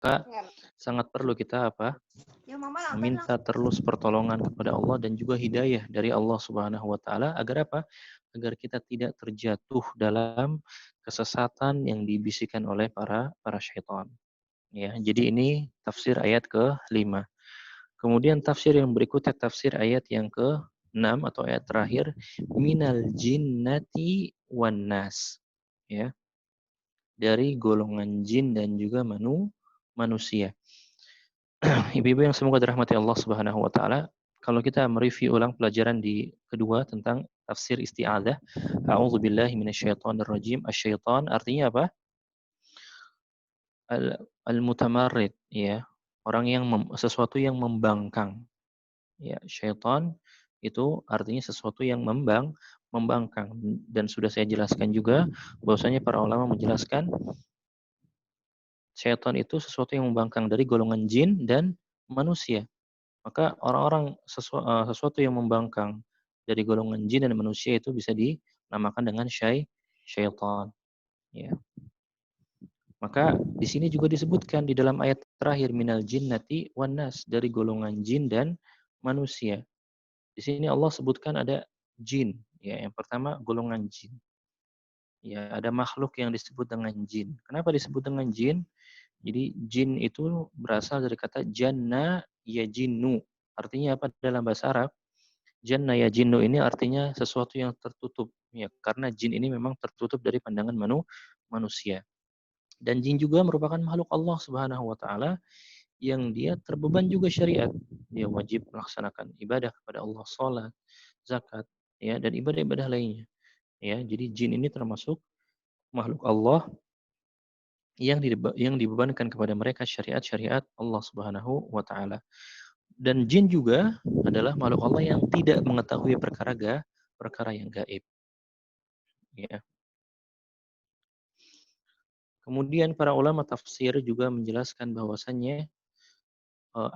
Maka sangat perlu kita meminta terus pertolongan kepada Allah dan juga hidayah dari Allah Subhanahu wa taala agar apa? Agar kita tidak terjatuh dalam kesesatan yang dibisikkan oleh para syaitan. Ya, jadi ini tafsir ayat ke-5. Kemudian tafsir yang berikutnya tafsir ayat yang ke-6 atau ayat terakhir minal jinnati wan nas. Ya, dari golongan jin dan juga manusia. Ibu-ibu yang semoga dirahmati Allah Subhanahu wa taala, kalau kita mereview ulang pelajaran di kedua tentang tafsir isti'adzah, a'udzubillahi minasyaitonirrajim. Asyaitan artinya apa? Al-mutamarrid, ya. Orang yang sesuatu yang membangkang. Ya, syaitan itu artinya sesuatu yang membangkang, dan sudah saya jelaskan juga bahwasanya para ulama menjelaskan syaitan itu sesuatu yang membangkang dari golongan jin dan manusia. Maka orang-orang sesuatu yang membangkang dari golongan jin dan manusia itu bisa dinamakan dengan syaitan. Ya. Maka di sini juga disebutkan di dalam ayat terakhir minal jinnati wan nas, dari golongan jin dan manusia. Di sini Allah sebutkan ada jin. Ya, yang pertama golongan jin. Ya, ada makhluk yang disebut dengan jin. Kenapa disebut dengan jin? Jadi jin itu berasal dari kata janna yajinnu. Artinya apa dalam bahasa Arab? Janna yajinnu ini artinya sesuatu yang tertutup. Ya, karena jin ini memang tertutup dari pandangan manusia. Dan jin juga merupakan makhluk Allah Subhanahu wa taala yang dia terbeban juga syariat. Dia wajib melaksanakan ibadah kepada Allah, salat, zakat, ya, dan ibadah-ibadah lainnya. Ya, jadi jin ini termasuk makhluk Allah yang dibebankan kepada mereka syariat-syariat Allah Subhanahu wa taala. Dan jin juga adalah makhluk Allah yang tidak mengetahui perkara yang gaib. Ya. Kemudian para ulama tafsir juga menjelaskan bahwasannya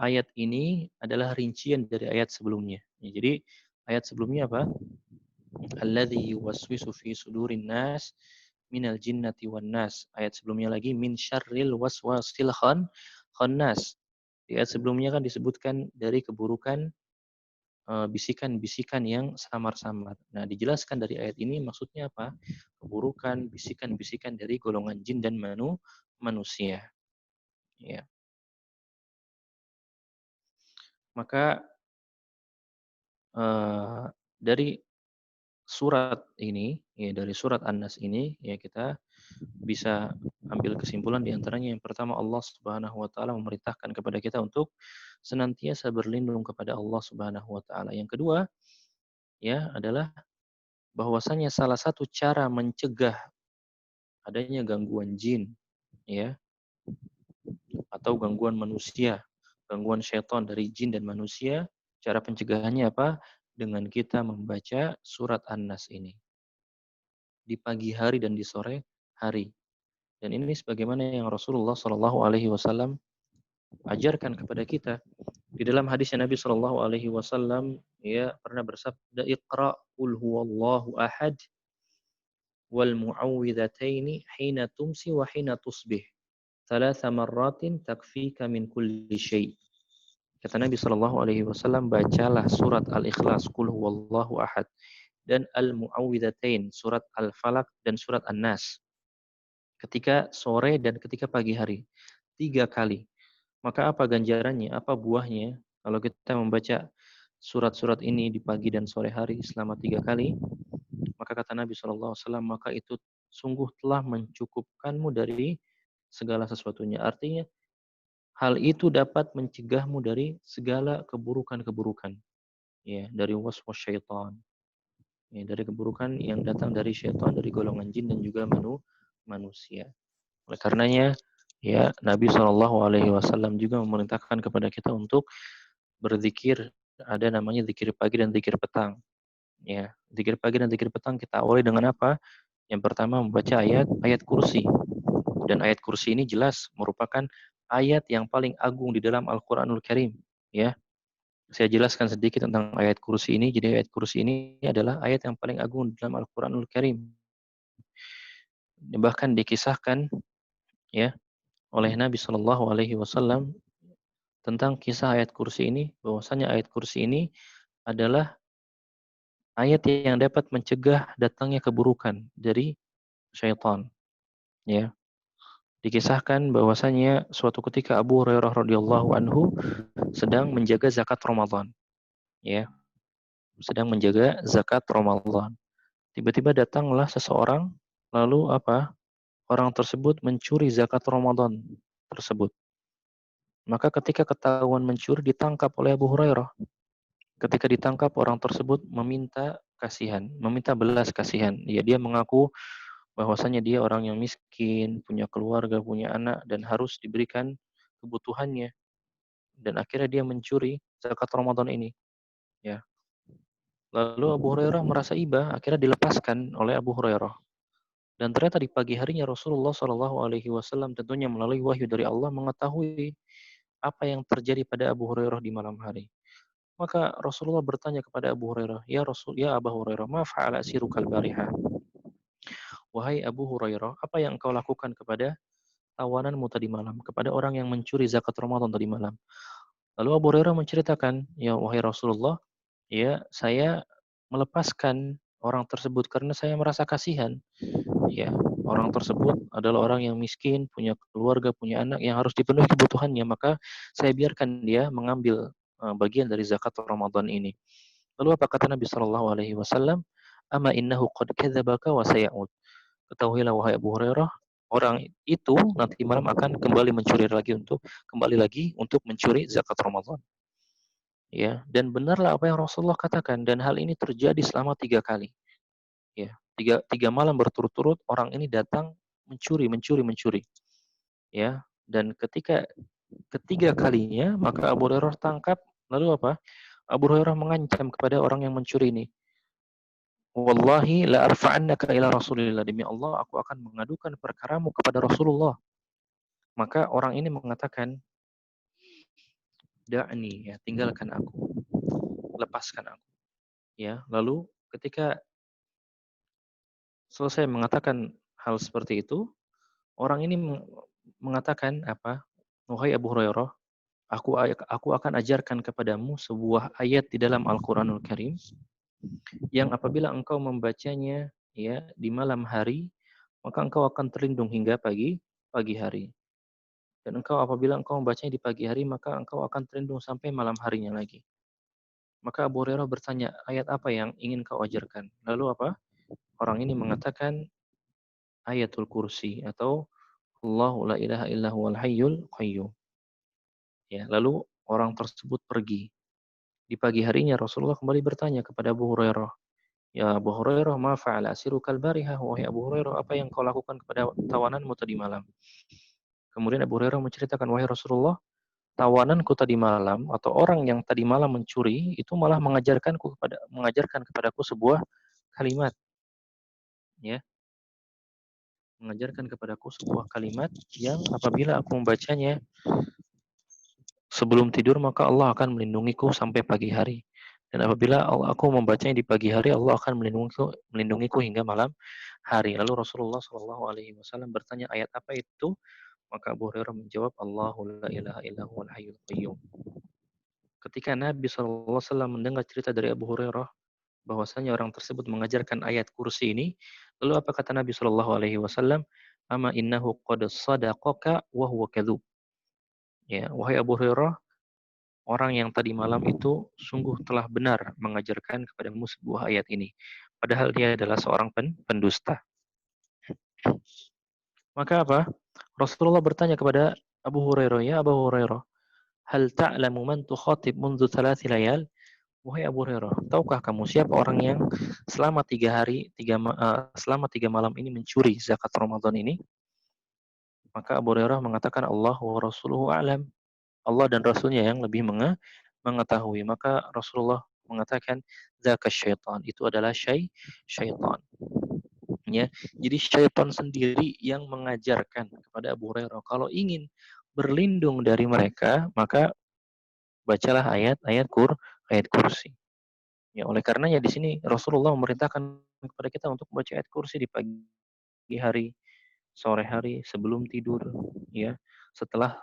ayat ini adalah rincian dari ayat sebelumnya. Ya, jadi ayat sebelumnya apa? Alladzi yuwaswisu fi sudurin nas minal jinnati wan nas. Ayat sebelumnya lagi min syarril waswasil khannas. Di ayat sebelumnya kan disebutkan dari keburukan bisikan-bisikan yang samar-samar. Nah, dijelaskan dari ayat ini maksudnya apa? Keburukan, bisikan-bisikan dari golongan jin dan manusia. Ya. Maka dari surat ini, ya, dari surat An-Nas ini, ya, kita bisa ambil kesimpulan di antaranya yang pertama Allah Subhanahu wa taala memerintahkan kepada kita untuk senantiasa berlindung kepada Allah Subhanahu wa taala. Yang kedua, ya, adalah bahwasanya salah satu cara mencegah adanya gangguan jin, ya, atau gangguan manusia, gangguan syaitan dari jin dan manusia, cara pencegahannya apa? Dengan kita membaca surat An-Nas ini di pagi hari dan di sore hari. Dan ini sebagaimana yang Rasulullah Shallallahu Alaihi Wasallam ajarkan kepada kita. Di dalam hadisnya Nabi Shallallahu Alaihi Wasallam, ya, pernah bersabda, Iqra qul huwallahu ahad wal mu'awwidhataini hina tumsi wa hina tusbih. Thalatha marratin takfika min kulli syai'. Kata Nabi Shallallahu Alaihi Wasallam, bacalah surat Al-Ikhlas, Qul huwallahu ahad, dan Al-Mu'awwidhatain, surat Al-Falaq dan surat An-Nas, ketika sore dan ketika pagi hari, 3 kali. Maka apa ganjarannya, apa buahnya kalau kita membaca surat-surat ini di pagi dan sore hari selama 3 kali? Maka kata Nabi SAW, maka itu sungguh telah mencukupkanmu dari segala sesuatunya. Artinya, hal itu dapat mencegahmu dari segala keburukan-keburukan. Ya, dari waswas syaitan. Ya, dari keburukan yang datang dari syaitan, dari golongan jin dan juga manusia. Oleh karenanya, ya, Nabi Shallallahu Alaihi Wasallam juga memerintahkan kepada kita untuk berzikir. Ada namanya zikir pagi dan zikir petang. Ya, zikir pagi dan zikir petang kita awali dengan apa? Yang pertama membaca ayat kursi. Dan ayat kursi ini jelas merupakan ayat yang paling agung di dalam Al-Qur'anul Karim. Ya, saya jelaskan sedikit tentang ayat kursi ini. Jadi ayat kursi ini adalah ayat yang paling agung di dalam Al-Qur'anul Karim. Bahkan dikisahkan, ya, oleh Nabi Shallallahu Alaihi Wasallam tentang kisah ayat kursi ini, bahwasanya ayat kursi ini adalah ayat yang dapat mencegah datangnya keburukan dari syaitan. Ya, dikisahkan bahwasanya suatu ketika Abu Hurairah radhiyallahu anhu sedang menjaga zakat Ramadan. Ya, sedang menjaga zakat Ramadan. Tiba-tiba datanglah seseorang, lalu apa? Orang tersebut mencuri zakat Ramadan tersebut. Maka ketika ketahuan mencuri ditangkap oleh Abu Hurairah. Ketika ditangkap orang tersebut meminta kasihan, meminta belas kasihan. Ya, dia mengaku bahwasanya dia orang yang miskin, punya keluarga, punya anak dan harus diberikan kebutuhannya. Dan akhirnya dia mencuri zakat Ramadan ini. Ya. Lalu Abu Hurairah merasa iba, akhirnya dilepaskan oleh Abu Hurairah. Dan ternyata di pagi harinya Rasulullah Shallallahu Alaihi Wasallam tentunya melalui wahyu dari Allah mengetahui apa yang terjadi pada Abu Hurairah di malam hari. Maka Rasulullah bertanya kepada Abu Hurairah, ya Abu Hurairah, ma fa'ala sirukal bariha? Wahai Abu Hurairah, apa yang engkau lakukan kepada tawananmu tadi malam, kepada orang yang mencuri zakat Ramadan tadi malam? Lalu Abu Hurairah menceritakan, ya wahai Rasulullah, ya saya melepaskan orang tersebut karena saya merasa kasihan. Ya, orang tersebut adalah orang yang miskin, punya keluarga, punya anak yang harus dipenuhi kebutuhannya, maka saya biarkan dia mengambil bagian dari zakat Ramadan ini. Lalu apa kata Nabi Shallallahu Alaihi Wasallam? Ama innahu qad kadzabaka wa sayauд. Ketahuilah wahai Abu Hurairah, orang itu nanti malam akan kembali lagi untuk mencuri zakat Ramadan. Ya, dan benarlah apa yang Rasulullah katakan dan hal ini terjadi selama 3 kali. Ya, tiga malam berturut-turut orang ini datang mencuri. Ya, dan ketika ketiga kalinya maka Abu Hurairah tangkap. Lalu apa? Abu Hurairah mengancam kepada orang yang mencuri ini. Wallahi la arfa'annaka ila Rasulillah, demi Allah aku akan mengadukan perkaramu kepada Rasulullah. Maka orang ini mengatakan, da'ni, ya, tinggalkan aku, lepaskan aku. Ya, lalu ketika selesai mengatakan hal seperti itu, orang ini mengatakan apa? Wahai Abu Hurairah, aku akan ajarkan kepadamu sebuah ayat di dalam Al-Qur'anul Karim yang apabila engkau membacanya ya di malam hari, maka engkau akan terlindung hingga pagi hari. Dan apabila engkau membacanya di pagi hari, maka engkau akan terlindung sampai malam harinya lagi. Maka Abu Hurairah bertanya, ayat apa yang ingin kau ajarkan? Lalu apa? Orang ini mengatakan ayatul kursi atau Allahu la ilaha illa huwal hayyul qayyum. Ya, lalu orang tersebut pergi. Di pagi harinya Rasulullah kembali bertanya kepada Abu Hurairah, "Ya Abu Hurairah, ma fa'ala asirukal barihah?" Wahai Abu Hurairah, apa yang kau lakukan kepada tawananmu tadi malam? Kemudian Abu Hurairah menceritakan, "Wahai Rasulullah, tawananku tadi malam atau orang yang tadi malam mencuri itu malah mengajarkan kepadaku sebuah kalimat, ya, mengajarkan kepadaku sebuah kalimat yang apabila aku membacanya sebelum tidur maka Allah akan melindungiku sampai pagi hari. Dan apabila aku membacanya di pagi hari, Allah akan melindungiku hingga malam hari." Lalu Rasulullah Shallallahu Alaihi Wasallam bertanya, ayat apa itu? Maka Abu Hurairah menjawab, Allahu la ilaha illa huwal hayyul qayyum. Ketika Nabi Shallallahu Alaihi Wasallam mendengar cerita dari Abu Hurairah bahwasanya orang tersebut mengajarkan ayat kursi ini, lalu apa kata Nabi Shallallahu Alaihi Wasallam? Ama innahu qad sadaqaka wa huwa kadzub. Ya, wahai Abu Hurairah, orang yang tadi malam itu sungguh telah benar mengajarkan kepadamu sebuah ayat ini. Padahal dia adalah seorang pendusta. Maka apa? Rasulullah bertanya kepada Abu Hurairah, ya Abu Hurairah, hal ta'lamu man tukhatib mundu thalathi layal? Wahai Abu Hurairah, tahukah kamu siapa orang yang selama 3 hari, selama 3 malam ini mencuri zakat Ramadan ini? Maka Abu Hurairah mengatakan, Allah wa Rasuluhu a'lam. Allah dan Rasulnya yang lebih mengetahui. Maka Rasulullah mengatakan, zaka syaitan. Itu adalah syaitan. Ya, jadi syaitan sendiri yang mengajarkan kepada Abu Hurairah kalau ingin berlindung dari mereka, maka bacalah ayat kursi. Ya, oleh karenanya di sini Rasulullah memerintahkan kepada kita untuk membaca ayat kursi di pagi hari, sore hari, sebelum tidur, ya. setelah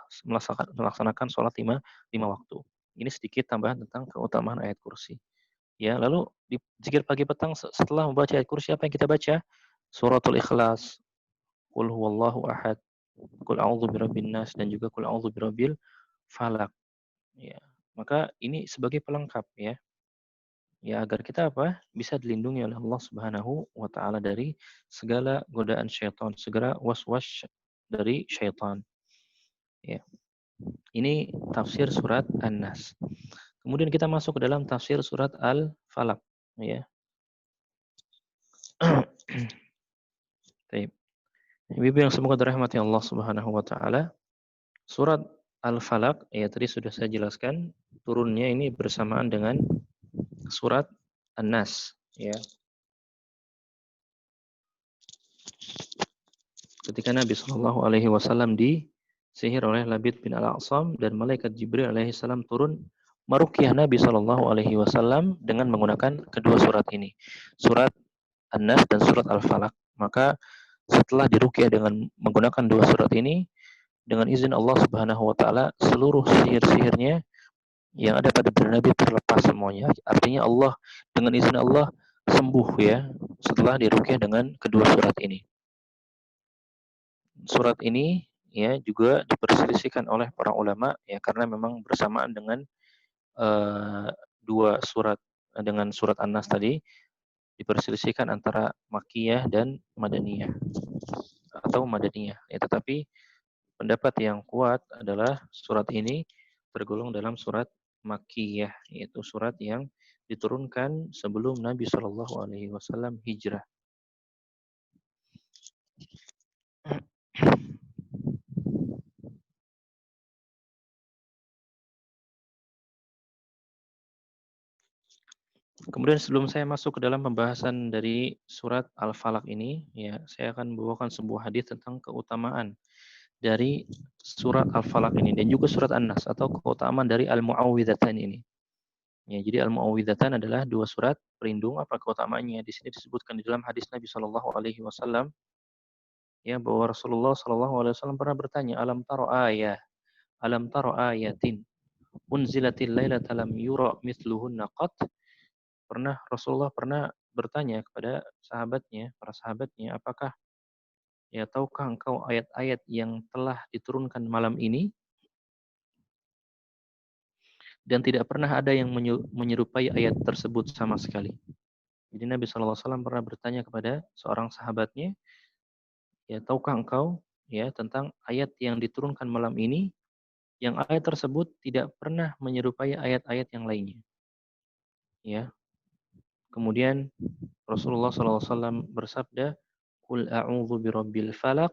melaksanakan sholat lima waktu. Ini sedikit tambahan tentang keutamaan ayat kursi. Ya, lalu di zikir pagi petang setelah membaca ayat kursi apa yang kita baca? Suratul Ikhlas, Qul huwallahu ahad, Qul a'udzu birabbin nas dan juga Qul a'udzu birabbil falaq. Ya. Maka ini sebagai pelengkap ya. Ya agar kita apa? Bisa dilindungi oleh Allah Subhanahu wa taala dari segala godaan syaitan, segala was-was dari syaitan. Ya. Ini tafsir surat An-Nas. Kemudian kita masuk ke dalam tafsir surat Al-Falaq ya. Baik. Ibu yang semoga dirahmati Allah Subhanahu wa taala, surat Al-Falaq ya tadi sudah saya jelaskan turunnya ini bersamaan dengan surat An-Nas ya. Ketika Nabi Shallallahu alaihi wasallam disihir oleh Labid bin Al-A'sam dan malaikat Jibril alaihi salam turun meruqyah Nabi Shallallahu alaihi wasallam dengan menggunakan kedua surat ini. Surat An-Nas dan surat Al-Falaq. Maka setelah diruqyah dengan menggunakan dua surat ini, dengan izin Allah Subhanahu wa taala seluruh sihir-sihirnya yang ada pada diri Nabi terlepas semuanya. Artinya Allah dengan izin Allah sembuh ya setelah diruqyah dengan kedua surat ini. Surat ini ya juga diperselisihkan oleh para ulama ya karena memang bersamaan dengan dua surat dengan surat An-Nas tadi diperselisihkan antara Makkiyah dan Madaniyah atau Madaniyah. Ya, tetapi pendapat yang kuat adalah surat ini tergolong dalam surat Makkiyah, yaitu surat yang diturunkan sebelum Nabi Shallallahu Alaihi Wasallam hijrah. Kemudian sebelum saya masuk ke dalam pembahasan dari surat Al-Falaq ini, ya, saya akan membawakan sebuah hadis tentang keutamaan dari surat Al-Falaq ini dan juga surat An-Nas atau keutamaan dari Al-Mu'awwidhatan ini. Ya, jadi Al-Mu'awwidhatan adalah dua surat pelindung. Apa keutamaannya? Di sini disebutkan di dalam hadis Nabi Shallallahu alaihi wasallam ya bahwa Rasulullah Shallallahu alaihi wasallam pernah bertanya, alam taro ayatin unzilatil lailata lam yura mithluhunna qat. Rasulullah pernah bertanya kepada para sahabatnya, apakah ya tahukah engkau ayat-ayat yang telah diturunkan malam ini dan tidak pernah ada yang menyerupai ayat tersebut sama sekali. Jadi Nabi SAW pernah bertanya kepada seorang sahabatnya, ya tahukah engkau ya tentang ayat yang diturunkan malam ini yang ayat tersebut tidak pernah menyerupai ayat-ayat yang lainnya. Ya. Kemudian Rasulullah SAW bersabda, "Qul a'udzu birabbil falaq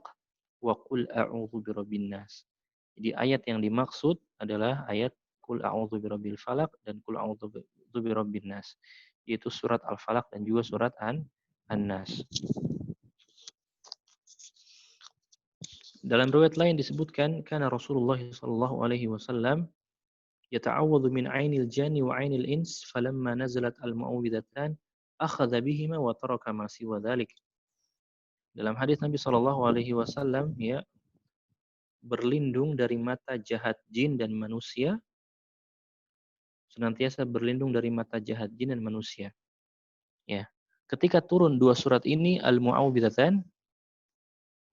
wa qul a'udzu birabbin nas." Jadi ayat yang dimaksud adalah ayat Qul a'udzu birabbil falaq dan Qul a'udzu birabbin nas. Yaitu surat Al-Falaq dan juga surat An-Nas. Dalam riwayat lain disebutkan karena Rasulullah sallallahu alaihi wasallam yata'awwadhu min 'ainil janni wa 'ainil ins falamma nazalat al-mu'awwidhatan akhadha bihima wa taraka ma siwa dzalik. Dalam hadis Nabi sallallahu alaihi wasallam ya berlindung dari mata jahat jin dan manusia, senantiasa berlindung dari mata jahat jin dan manusia. Ya. Ketika turun dua surat ini Al-Mu'awwidhatan,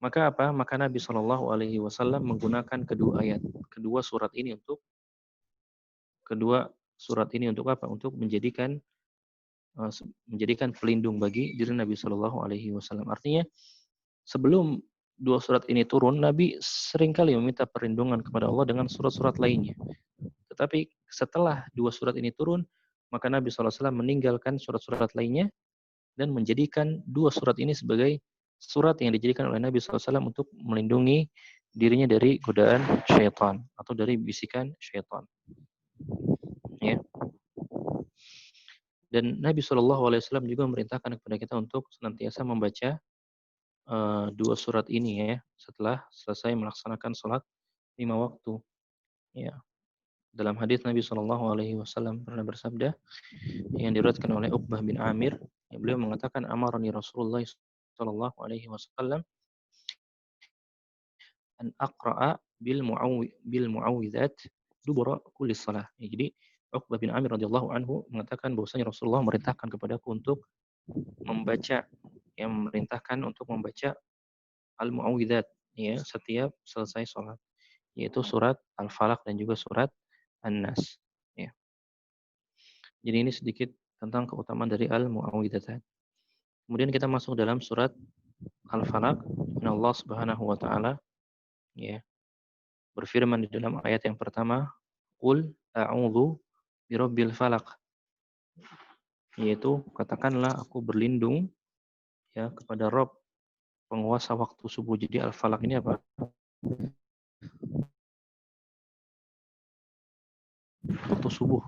maka apa? Maka Nabi Shallallahu alaihi wasallam menggunakan kedua surat ini untuk apa? Untuk menjadikan pelindung bagi diri Nabi Shallallahu alaihi wasallam. Artinya sebelum dua surat ini turun, Nabi seringkali meminta perlindungan kepada Allah dengan surat-surat lainnya. Tetapi setelah dua surat ini turun, maka Nabi SAW meninggalkan surat-surat lainnya dan menjadikan dua surat ini sebagai surat yang dijadikan oleh Nabi SAW untuk melindungi dirinya dari godaan syaitan atau dari bisikan syaitan. Ya. Dan Nabi SAW juga memerintahkan kepada kita untuk senantiasa membaca dua surat ini ya setelah selesai melaksanakan sholat 5 waktu. Ya. Dalam hadis Nabi Shallallahu Alaihi Wasallam pernah bersabda yang diriwayatkan oleh Uqbah bin Amir, yang beliau mengatakan amarani Rasulullah Shallallahu Alaihi Wasallam an aqra'a bil muawwidzat dubura kulli shalah. Ya, jadi Uqbah bin Amir radhiyallahu anhu mengatakan bahwasanya Rasulullah merintahkan kepadaku untuk membaca, yang memerintahkan untuk membaca al-muawwidzat, ya, setiap selesai sholat, yaitu surat Al-Falaq dan juga surat An-Nas, ya. Jadi ini sedikit tentang keutamaan dari al-muawwidzat. Kemudian kita masuk dalam surat Al-Falaq. Allah Subhanahu wa taala, ya, berfirman di dalam ayat yang pertama, "Qul a'udzu birabbil falaq." Yaitu katakanlah aku berlindung, ya, kepada Rob penguasa waktu subuh. Jadi Al-Falaq ini apa? Waktu subuh,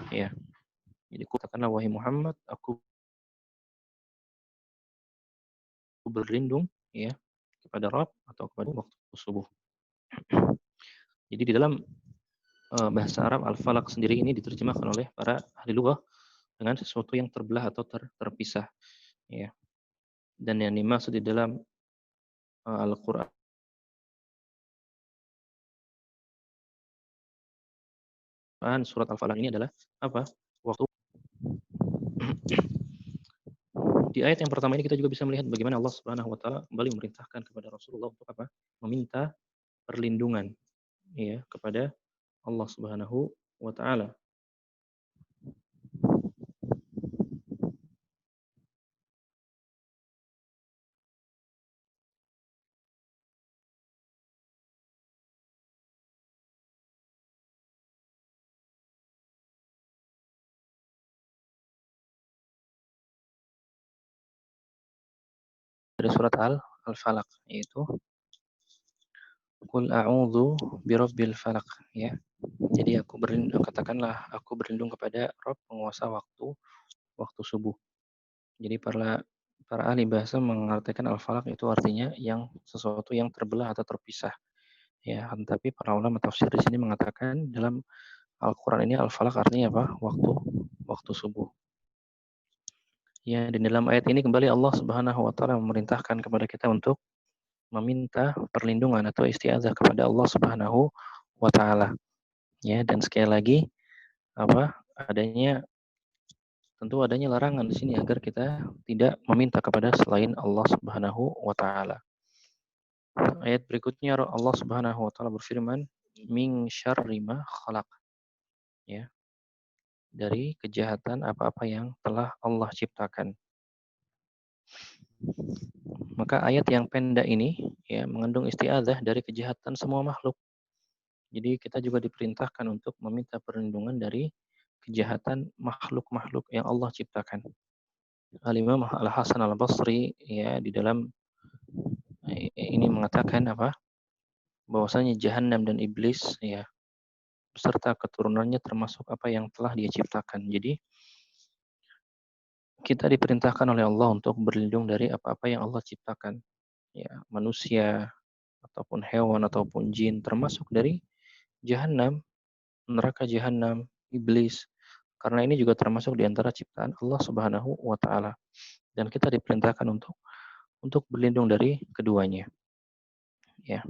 ya. Jadi katakanlah wahai Muhammad, aku berlindung, ya, kepada Rob atau kepada waktu subuh. Jadi di dalam bahasa Arab Al-Falaq sendiri ini diterjemahkan oleh para ahli lughah dengan sesuatu yang terbelah atau terpisah, ya. Dan yang dimaksud di dalam Al-Qur'an surat Al-Falaq ini adalah apa? Waktu. Di ayat yang pertama ini kita juga bisa melihat bagaimana Allah Subhanahu wa taala kembali memerintahkan kepada Rasulullah untuk apa? Meminta perlindungan, ya, kepada Allah Subhanahu wa taala. Dari surat Al-Falaq, yaitu Qul a'udzu birabbil falaq, ya. Jadi aku berlindung, katakanlah aku berlindung kepada Rabb penguasa waktu subuh. Jadi para para ahli bahasa mengartikan al-falaq itu artinya yang sesuatu yang terbelah atau terpisah. Ya, tapi para ulama tafsir di sini mengatakan dalam Al-Qur'an ini al-falaq artinya apa? Waktu subuh. Ya, dan dalam ayat ini kembali Allah Subhanahu wa taala memerintahkan kepada kita untuk meminta perlindungan atau isti'adzah kepada Allah Subhanahu wa taala. Ya, dan sekali lagi apa? Tentu adanya larangan di sini agar kita tidak meminta kepada selain Allah Subhanahu wa taala. Ayat berikutnya Allah Subhanahu wa taala berfirman, "Min syarri ma khalaq." Ya, dari kejahatan apa-apa yang telah Allah ciptakan. Maka ayat yang pendek ini, ya, mengandung isti'adzah dari kejahatan semua makhluk. Jadi kita juga diperintahkan untuk meminta perlindungan dari kejahatan makhluk-makhluk yang Allah ciptakan. Al-Imam Al-Hasan Al-Basri, ya, di dalam ini mengatakan apa? Bahwasanya jahanam dan iblis, ya, beserta keturunannya termasuk apa yang telah dia ciptakan. Jadi kita diperintahkan oleh Allah untuk berlindung dari apa-apa yang Allah ciptakan, ya, manusia ataupun hewan ataupun jin, termasuk dari jahanam, neraka jahanam, iblis. Karena ini juga termasuk di antara ciptaan Allah Subhanahu wa taala, dan kita diperintahkan untuk berlindung dari keduanya, ya.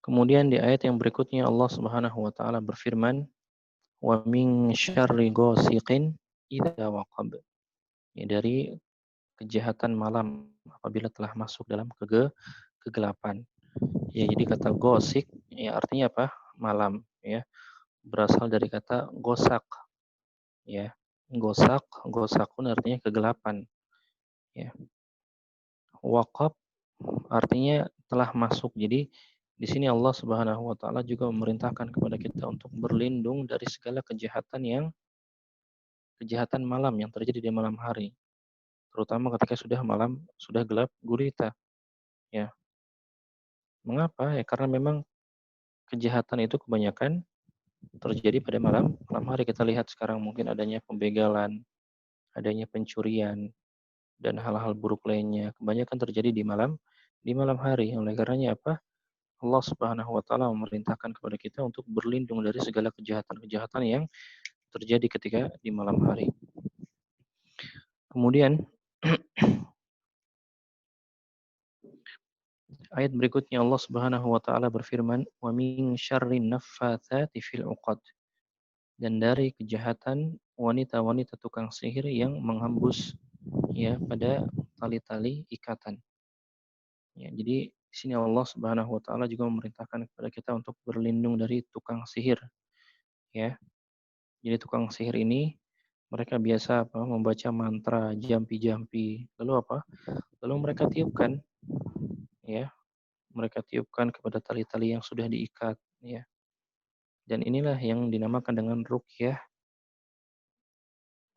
Kemudian di ayat yang berikutnya Allah Subhanahu wa taala berfirman, "Wa min syarri ghasiqin idza waqab." Ya, dari kejahatan malam apabila telah masuk dalam kegelapan. Ya, jadi kata gosik, ya, artinya apa? Malam, ya. Berasal dari kata gosak, ya. Gosakun artinya kegelapan, ya. Waqab artinya telah masuk. Jadi di sini Allah Subhanahu wa taala juga memerintahkan kepada kita untuk berlindung dari segala kejahatan malam yang terjadi di malam hari, terutama ketika sudah gelap gulita, ya. Mengapa? Ya karena memang kejahatan itu kebanyakan terjadi pada malam hari. Kita lihat sekarang mungkin adanya pembegalan, adanya pencurian, dan hal-hal buruk lainnya. Kebanyakan terjadi di malam hari. Oleh karenanya apa? Allah Subhanahu wa taala memerintahkan kepada kita untuk berlindung dari segala kejahatan-kejahatan yang terjadi ketika di malam hari. Kemudian Ayat berikutnya Allah Subhanahu wa taala berfirman, "Wa min syarrin naffatsati fil 'uqad." Dan dari kejahatan wanita-wanita tukang sihir yang menghembus ya pada tali-tali ikatan. Ya, jadi di sini Allah Subhanahu wa taala juga memerintahkan kepada kita untuk berlindung dari tukang sihir, ya. Jadi tukang sihir ini mereka biasa apa? Membaca mantra, jampi-jampi. Lalu apa? Lalu mereka tiupkan, ya. Mereka tiupkan kepada tali-tali yang sudah diikat, ya. Dan inilah yang dinamakan dengan ruqyah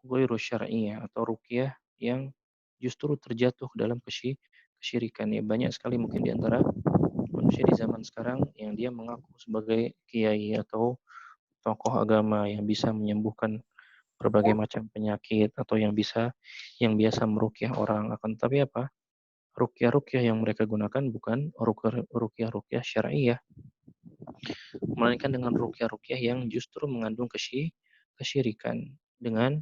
ghairu syar'iyyah atau ruqyah yang justru terjatuh dalam kesyirikan. Ya, banyak sekali mungkin di antara manusia di zaman sekarang yang dia mengaku sebagai kiai atau tokoh agama yang bisa menyembuhkan berbagai macam penyakit atau yang biasa meruqyah orang, akan tapi apa? Ruqyah-ruqyah yang mereka gunakan bukan ruqyah-ruqyah syar'iyyah, melainkan dengan ruqyah-ruqyah yang justru mengandung kesyirikan dengan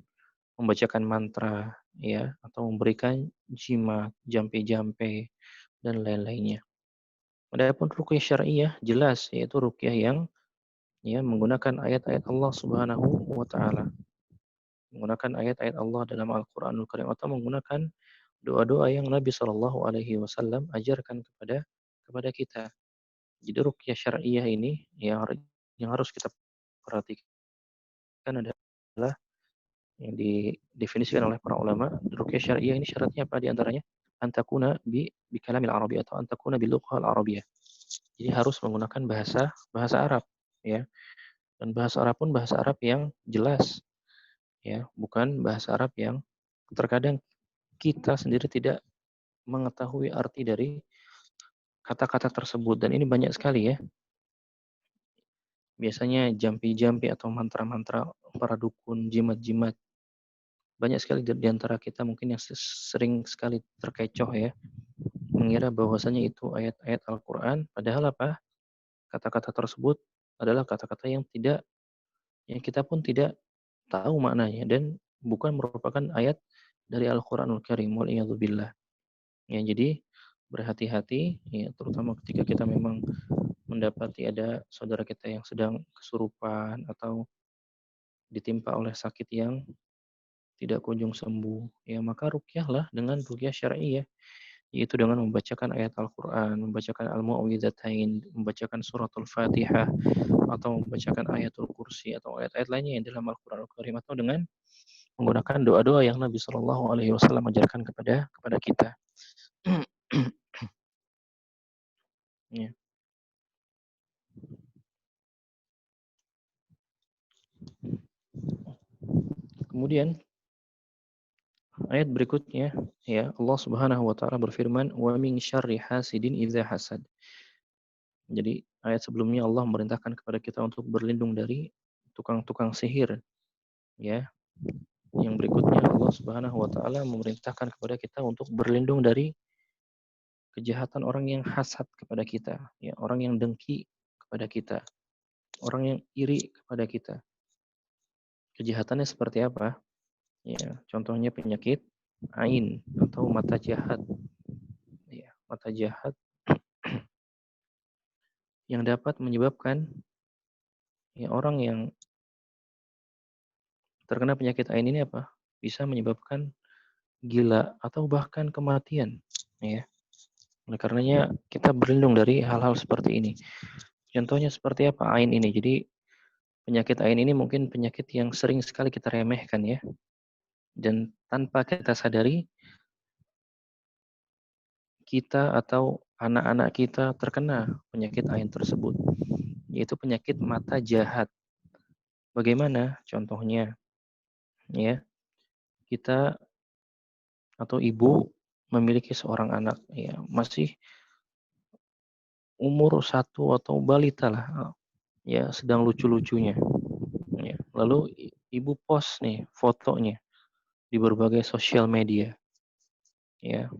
membacakan mantra, ya, atau memberikan jimat, jampe-jampe dan lain-lainnya. Adapun ruqyah syar'iyyah jelas yaitu ruqyah yang ya menggunakan ayat-ayat Allah Subhanahu wa taala, menggunakan ayat-ayat Allah dalam Al-Qur'anul Karim atau menggunakan doa-doa yang Nabi Shallallahu alaihi wasallam ajarkan kepada kita. Jadi ruqyah syar'iyyah ini yang harus kita perhatikan adalah yang didefinisikan oleh para ulama, ruqyah syar'iyyah ini syaratnya apa di antaranya? Antakuna bi kalamil Arabi atau antakuna bil lughah al Arabiyyah. Jadi harus menggunakan bahasa bahasa Arab, ya. Dan bahasa Arab pun bahasa Arab yang jelas, ya, bukan bahasa Arab yang terkadang kita sendiri tidak mengetahui arti dari kata-kata tersebut dan ini banyak sekali ya. Biasanya jampi-jampi atau mantra-mantra para dukun, jimat-jimat. Banyak sekali di antara kita mungkin yang sering sekali terkecoh ya, mengira bahwasanya itu ayat-ayat Al-Qur'an, padahal apa? Kata-kata tersebut adalah kata-kata yang kita pun tidak tahu maknanya dan bukan merupakan ayat dari Al-Qur'anul Karim wal billah. Ya, jadi berhati-hati ya terutama ketika kita memang mendapati ada saudara kita yang sedang kesurupan atau ditimpa oleh sakit yang tidak kunjung sembuh, ya maka ruqyahlah dengan ruqyah syar'iyyah, yaitu dengan membacakan ayat Al-Qur'an, membacakan Al-Mu'awwidzatain, membacakan suratul Fatihah atau membacakan ayatul kursi atau ayat-ayat lainnya yang dalam Al-Qur'anul Karim atau dengan menggunakan doa-doa yang Nabi Shallallahu alaihi wasallam ajarkan kepada kita. Ya. Kemudian ayat berikutnya ya Allah Subhanahu wa taala berfirman wa min syarri hasidin idza hasad. Jadi ayat sebelumnya Allah memerintahkan kepada kita untuk berlindung dari tukang-tukang sihir ya. Yang berikutnya Allah Subhanahu wa taala memerintahkan kepada kita untuk berlindung dari kejahatan orang yang hasad kepada kita, ya, orang yang dengki kepada kita, orang yang iri kepada kita. Kejahatannya seperti apa? Ya, contohnya penyakit ain atau mata jahat. Ya, mata jahat yang dapat menyebabkan ya orang yang terkena penyakit ain ini apa? Bisa menyebabkan gila atau bahkan kematian, ya. Oleh karenanya kita berlindung dari hal-hal seperti ini. Contohnya seperti apa ain ini? Jadi penyakit ain ini mungkin penyakit yang sering sekali kita remehkan ya. Dan tanpa kita sadari kita atau anak-anak kita terkena penyakit ain tersebut, yaitu penyakit mata jahat. Bagaimana contohnya? Ya, kita atau ibu memiliki seorang anak ya masih umur satu atau balita lah, ya sedang lucu-lucunya. Ya. Lalu ibu post nih fotonya di berbagai sosial media, ya.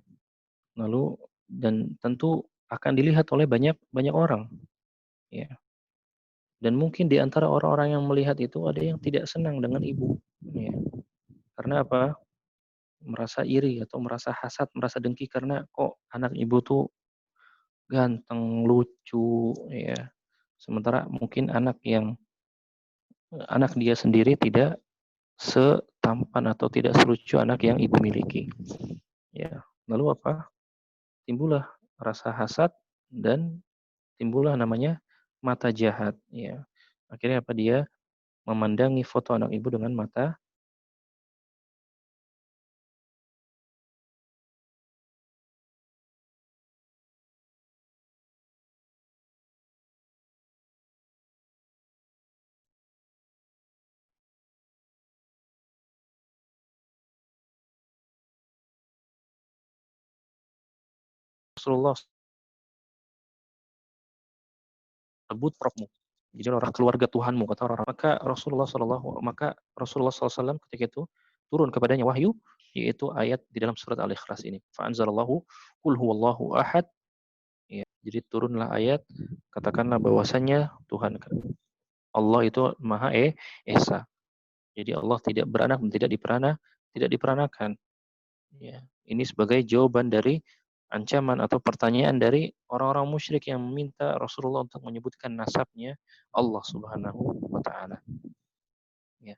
Lalu dan tentu akan dilihat oleh banyak banyak orang, ya. Dan mungkin di antara orang-orang yang melihat itu ada yang tidak senang dengan ibu, ya. Karena apa? merasa iri atau merasa hasad, merasa dengki karena kok anak ibu tuh ganteng, lucu, ya. Sementara mungkin anak dia sendiri tidak setampan atau tidak selucu anak yang ibu miliki. Ya. Lalu apa? Timbullah rasa hasad dan timbullah namanya mata jahat. Ya. Akhirnya apa dia memandangi foto anak ibu dengan mata Rasulullah sebut rokmu. Jadi orang keluarga Tuhanmu kata orang. Maka Rasulullah SAW ketika itu turun kepadanya wahyu yaitu ayat di dalam surat Al-Ikhlas ini. Fa'anzalallahu qul huwallahu ahad. Ya, jadi turunlah ayat katakanlah bahwasanya Tuhan Allah itu Maha Esa. Jadi Allah tidak beranak dan tidak diperanakan. Ya, ini sebagai jawaban dari ancaman atau pertanyaan dari orang-orang musyrik yang meminta Rasulullah untuk menyebutkan nasabnya Allah Subhanahu wa taala. Ya.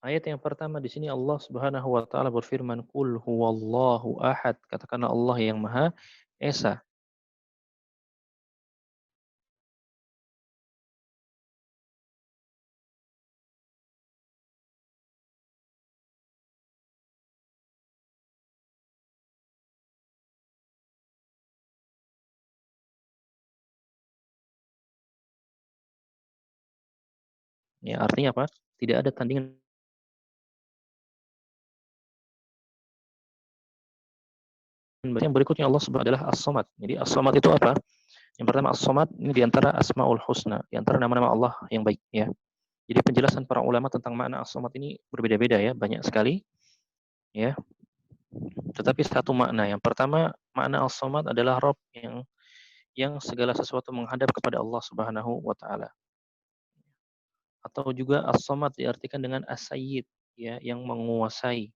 Ayat yang pertama di sini Allah Subhanahu wa taala berfirman, "Qul huwallahu ahad." Katakanlah Allah yang Maha Esa. Ya, artinya apa? Tidak ada tandingan. Yang berikutnya Allah Subhanahu adalah As-Samad. Jadi As-Samad itu apa? Yang pertama As-Samad ini di antara Asmaul Husna, di antara nama-nama Allah yang baik ya. Jadi penjelasan para ulama tentang makna As-Samad ini berbeda-beda ya, banyak sekali ya. Tetapi satu makna. Yang pertama, makna As-Samad adalah Rabb yang segala sesuatu menghadap kepada Allah Subhanahu wa taala. Atau juga As-Samad diartikan dengan As-Sayyid ya, yang menguasai.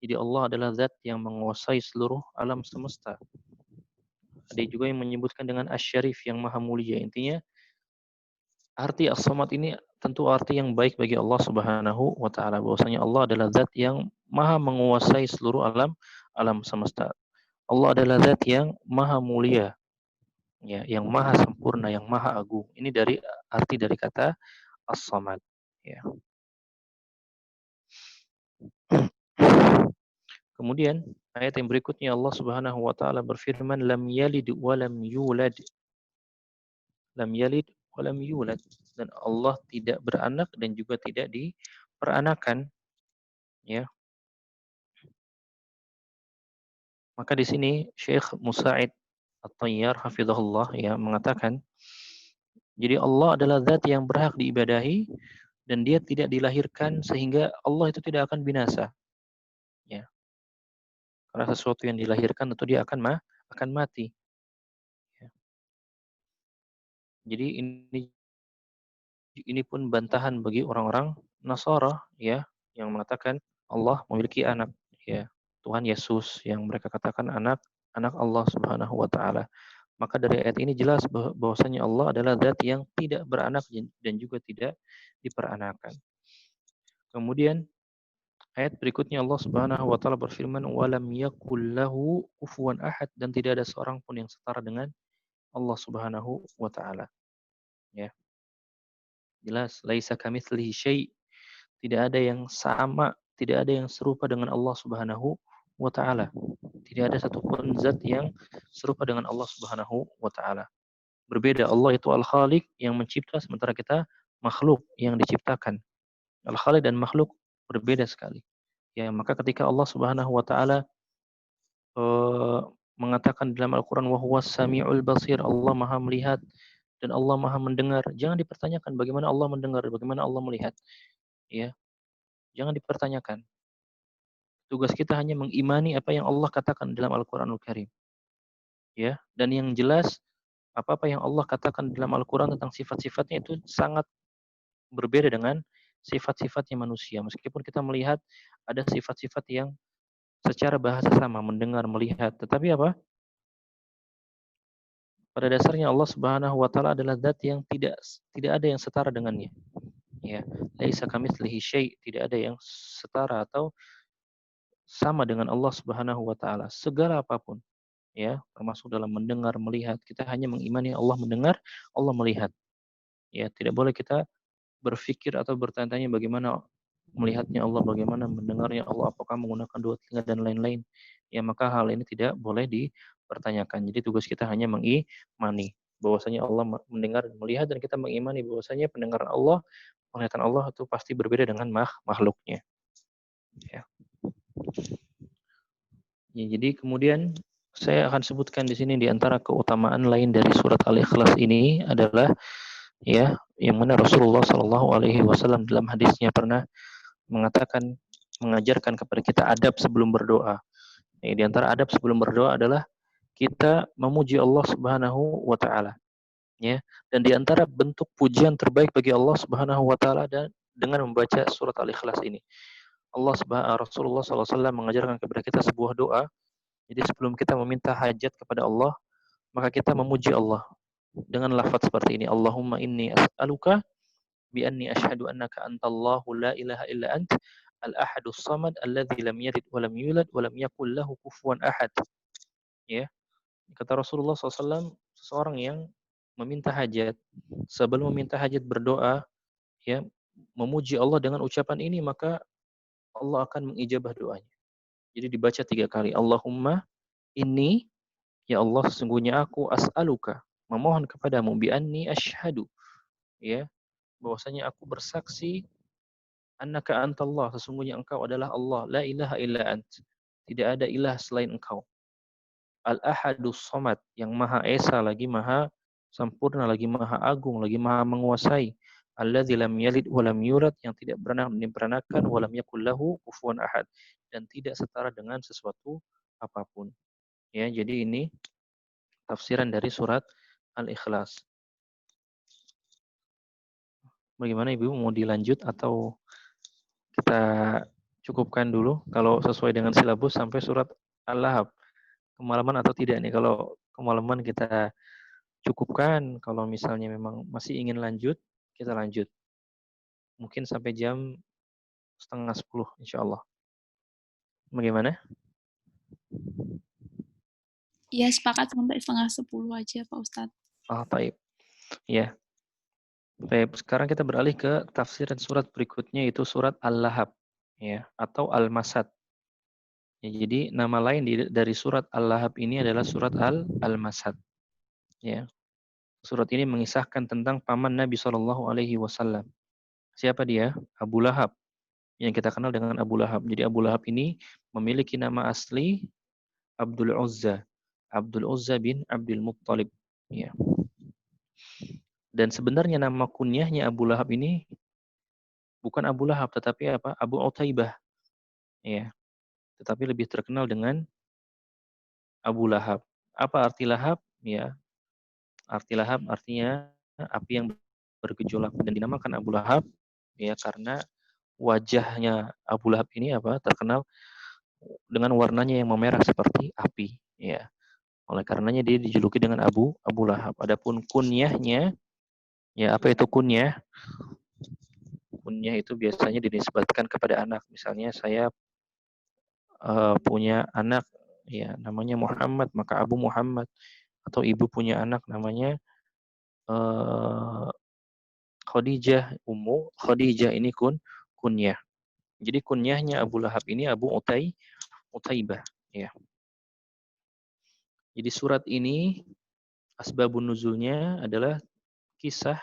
Jadi Allah adalah zat yang menguasai seluruh alam semesta. Ada juga yang menyebutkan dengan Asy-Syarif yang maha mulia. Intinya arti As-Samad ini tentu arti yang baik bagi Allah Subhanahu wa taala. Bahwasanya Allah adalah zat yang maha menguasai seluruh alam semesta. Allah adalah zat yang maha mulia, ya, yang maha sempurna, yang maha agung. Ini dari arti dari kata As-Samad, ya. Kemudian ayat yang berikutnya Allah Subhanahu wa taala berfirman lam yalid wa lam yulad. Lam yalid wa lam yulad, dan Allah tidak beranak dan juga tidak diperanakan, ya. Maka di sini Syekh Musa'id At-Tayyar hafizahullah ya mengatakan, jadi Allah adalah zat yang berhak diibadahi dan dia tidak dilahirkan sehingga Allah itu tidak akan binasa, ya. Karena sesuatu yang dilahirkan tentu dia akan mati, ya. Jadi ini pun bantahan bagi orang-orang Nasara ya yang mengatakan Allah memiliki anak, ya. Tuhan Yesus yang mereka katakan anak Allah Subhanahu wa taala. Maka dari ayat ini jelas bahwasanya Allah adalah zat yang tidak beranak dan juga tidak diperanakan. Kemudian ayat berikutnya Allah Subhanahu wa taala berfirman walam yakul lahu kufuwan ahad, dan tidak ada seorang pun yang setara dengan Allah Subhanahu wa taala. Ya. Jelas laisa kamitslihi syai', tidak ada yang sama, tidak ada yang serupa dengan Allah Subhanahu wa taala. Tidak ada satupun zat yang serupa dengan Allah Subhanahu wa taala. Berbeda, Allah itu Al-Khaliq yang mencipta sementara kita makhluk yang diciptakan. Al-Khaliq dan makhluk berbeda sekali. Ya, maka ketika Allah Subhanahu wa taala eh, mengatakan dalam Al-Qur'an wa huwas samiul basir, Allah Maha melihat dan Allah Maha mendengar, jangan dipertanyakan bagaimana Allah mendengar, bagaimana Allah melihat, ya. Jangan dipertanyakan. Tugas kita hanya mengimani apa yang Allah katakan dalam Al-Qur'anul Karim, ya. Dan yang jelas apa-apa yang Allah katakan dalam Al-Qur'an tentang sifat-sifatnya itu sangat berbeda dengan sifat-sifatnya manusia. Meskipun kita melihat ada sifat-sifat yang secara bahasa sama, mendengar, melihat. Tetapi apa? Pada dasarnya Allah Subhanahu wa taala adalah zat yang tidak ada yang setara dengannya. Ya, laisa kamitslihi syai', tidak ada yang setara atau sama dengan Allah Subhanahu wa taala. Segala apapun, ya, termasuk dalam mendengar, melihat. Kita hanya mengimani Allah mendengar, Allah melihat. Ya, tidak boleh kita berpikir atau bertanya-tanya bagaimana melihatnya Allah, bagaimana mendengarnya Allah, apakah menggunakan dua telinga dan lain-lain. Ya, maka hal ini tidak boleh dipertanyakan. Jadi tugas kita hanya mengimani bahwasanya Allah mendengar dan melihat, dan kita mengimani bahwasanya pendengaran Allah, penglihatan Allah itu pasti berbeda dengan makhluknya. Ya. Ya, jadi kemudian saya akan sebutkan di sini di antara keutamaan lain dari surat Al-Ikhlas ini adalah, ya, yang mana Rasulullah Shallallahu Alaihi Wasallam dalam hadisnya pernah mengatakan, mengajarkan kepada kita adab sebelum berdoa. Ya, di antara adab sebelum berdoa adalah kita memuji Allah Subhanahu wa taala, ya. Dan di antara bentuk pujian terbaik bagi Allah Subhanahu wa taala dan dengan membaca surat Al-Ikhlas ini. Rasulullah SAW mengajarkan kepada kita sebuah doa. Jadi sebelum kita meminta hajat kepada Allah, maka kita memuji Allah dengan lafaz seperti ini. Allahumma inni as'aluka bi anni asyhadu annaka antallahu la ilaha illa ant al-ahadus samad alladzi lam yalid wa lam yulad wa lam yakul lahu kufuwan ahad. Ya. Kata Rasulullah SAW, seseorang yang meminta hajat, sebelum meminta hajat berdoa, ya, memuji Allah dengan ucapan ini, maka Allah akan mengijabah doanya. Jadi dibaca 3 kali. Allahumma inni, ya Allah, sesungguhnya aku as'aluka, memohon kepadamu, bi anni asyhadu, ya, bahwasanya aku bersaksi, annaka antallah, sesungguhnya engkau adalah Allah, la ilaha illa ant, tidak ada ilah selain engkau. Al-ahadus somad, yang maha esa, lagi maha sempurna, lagi maha agung, lagi maha menguasai. Alladzi lam yalid wa lam yulad, yang tidak pernah diperanakan, wa lam yakul lahu kufuwan ahad, dan tidak setara dengan sesuatu apapun. Ya, jadi ini tafsiran dari surat Al-Ikhlas. Bagaimana Ibu, mau dilanjut atau kita cukupkan dulu kalau sesuai dengan silabus sampai surat Al-Lahab? Kemalaman atau tidak nih? Kalau kemalaman kita cukupkan, kalau misalnya memang masih ingin lanjut, kita lanjut. Mungkin sampai jam 9:30 insya Allah. Bagaimana? Ya, sepakat sampai 9:30 aja Pak Ustadz. Ah, taib. Ya. Baik, sekarang kita beralih ke tafsiran surat berikutnya, yaitu surat Al-Lahab, ya, atau Al-Masad. Ya, jadi nama lain dari surat Al-Lahab ini adalah surat Al-Masad. Ya. Surat ini mengisahkan tentang paman Nabi Shallallahu Alaihi Wasallam. Siapa dia? Abu Lahab, yang kita kenal dengan Abu Lahab. Jadi Abu Lahab ini memiliki nama asli Abdul Uzza. Abdul Uzza bin Abdul Muttalib. Ya. Dan sebenarnya nama kunyahnya Abu Lahab ini bukan Abu Lahab, tetapi apa? Abu Utaibah. Ya. Tetapi lebih terkenal dengan Abu Lahab. Apa arti Lahab? Ya. Arti Lahab artinya api yang bergejolak, dan dinamakan Abu Lahab ya karena wajahnya Abu Lahab ini apa? Terkenal dengan warnanya yang memerah seperti api, ya. Oleh karenanya dia dijuluki dengan Abu Lahab. Adapun kunyahnya, ya, apa itu kunyah? Kunyah itu biasanya dinisbatkan kepada anak. Misalnya saya punya anak, ya, namanya Muhammad, maka Abu Muhammad. Atau ibu punya anak namanya uh, Khadijah, Ummu Khadijah, ini kunyah. Jadi kunyahnya Abu Lahab ini Abu Utaibah, ya. Jadi surat ini asbabun nuzulnya adalah kisah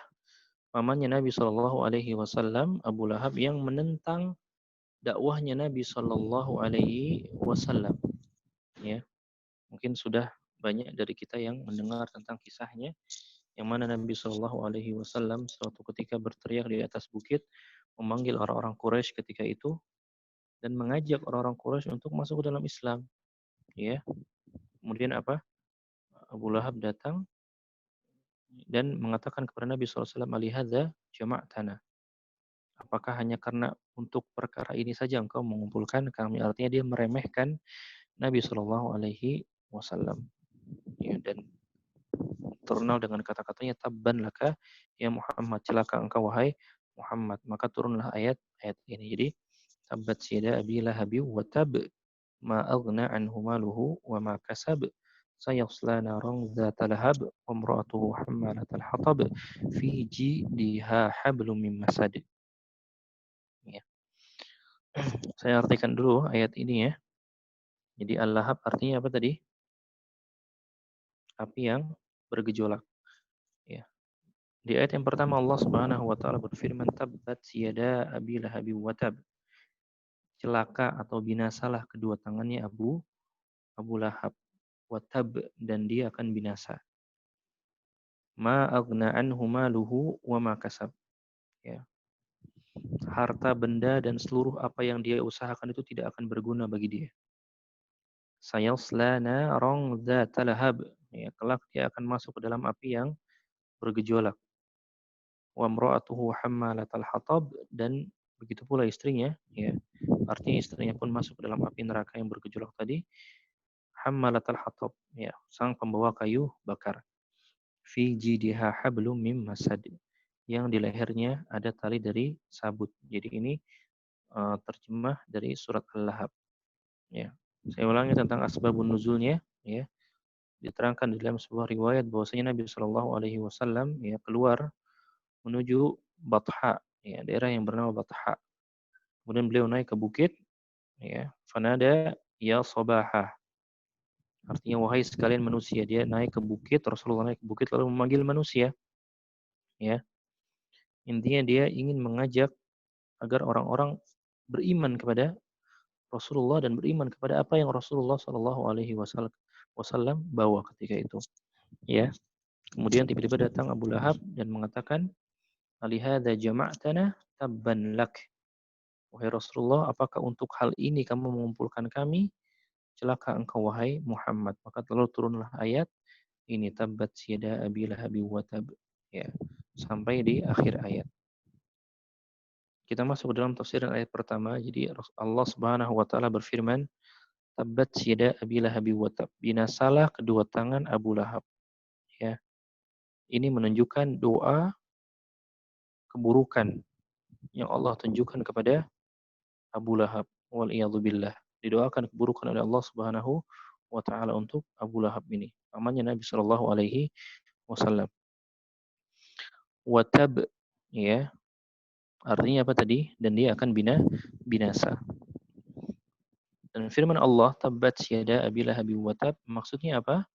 pamannya Nabi Shallallahu Alaihi Wasallam, Abu Lahab, yang menentang dakwahnya Nabi Shallallahu Alaihi Wasallam. Ya, mungkin sudah banyak dari kita yang mendengar tentang kisahnya, yang mana Nabi Shallallahu Alaihi Wasallam suatu ketika berteriak di atas bukit, memanggil orang-orang Quraisy ketika itu, dan mengajak orang-orang Quraisy untuk masuk ke dalam Islam. Ya, kemudian apa? Abu Lahab datang dan mengatakan kepada Nabi SAW, alihadza jama'tana. Apakah hanya karena untuk perkara ini saja engkau mengumpulkan kami? Artinya dia meremehkan Nabi Shallallahu Alaihi Wasallam. Ya, dan terkenal dengan kata-katanya tabban laka ya Muhammad, celaka engkau wahai Muhammad. Maka turunlah ayat ini. Jadi tabbat yada abi lahabi wa tab ma aghna anhu maluhu wa ma kasab sayasla naran dzata lahab wa imra'atuhu hammalatal hatab fi jidiha hablum min masad. Ya. Saya artikan dulu ayat ini ya. Jadi al-lahab artinya apa tadi? Api yang bergejolak. Ya. Di ayat yang pertama Allah Subhanahu wa taala berfirman tabbat yada abi lahabi wa tab. Celaka atau binasalah kedua tangannya Abu Lahab wa tab, dan dia akan binasa. Ma aghna anhu maluhu wa ma kasab. Ya. Harta benda dan seluruh apa yang dia usahakan itu tidak akan berguna bagi dia. Sayasla narang dzata lahab. Ya, kelak dia akan masuk ke dalam api yang bergejolak. Wa imra'atuhu hammalatal hatab, dan begitu pula istrinya, ya. Artinya istrinya pun masuk ke dalam api neraka yang bergejolak tadi. Hammalatal hatab, ya, sang pembawa kayu bakar. Fi jidiha hablum mim masad. Yang di lehernya ada tali dari sabut. Jadi ini terjemah dari surat Al-Lahab. Ya. Saya ulangi tentang asbabun nuzulnya. Ya. Diterangkan di dalam sebuah riwayat bahwasanya Nabi Shallallahu Alaihi Wasallam ya keluar menuju Batha, ya, daerah yang bernama Batha. Kemudian beliau naik ke bukit, ya, fanada ya sabahah. Artinya wahai sekalian manusia. Dia naik ke bukit, Rasulullah naik ke bukit lalu memanggil manusia, ya. Intinya dia ingin mengajak agar orang-orang beriman kepada Rasulullah dan beriman kepada apa yang Rasulullah Shallallahu Alaihi Wasallam bawa ketika itu. Ya, kemudian tiba-tiba datang Abu Lahab dan mengatakan, "Alihada jama'tana tabban lak." Wahai Rasulullah, apakah untuk hal ini kamu mengumpulkan kami? Celaka engkau wahai Muhammad. Maka lalu turunlah ayat ini tabbat yada abi lahabi wa tab. Ya, sampai di akhir ayat. Kita masuk ke dalam tafsiran ayat pertama. Jadi Allah Subhanahu wa taala berfirman, tabbat yada abi lahabi wa tab. Binasalah kedua tangan Abu Lahab. Ya. Ini menunjukkan doa keburukan yang Allah tunjukkan kepada Abu Lahab. Wal billah. Didoakan keburukan oleh Allah Subhanahu wa taala untuk Abu Lahab ini. Pamannya Nabi Shallallahu alaihi wasallam. Wa tab, ya. Artinya apa tadi? Dan dia akan binasa. Dan firman Allah, tabbat yada abi lahab wa tab, maksudnya apa?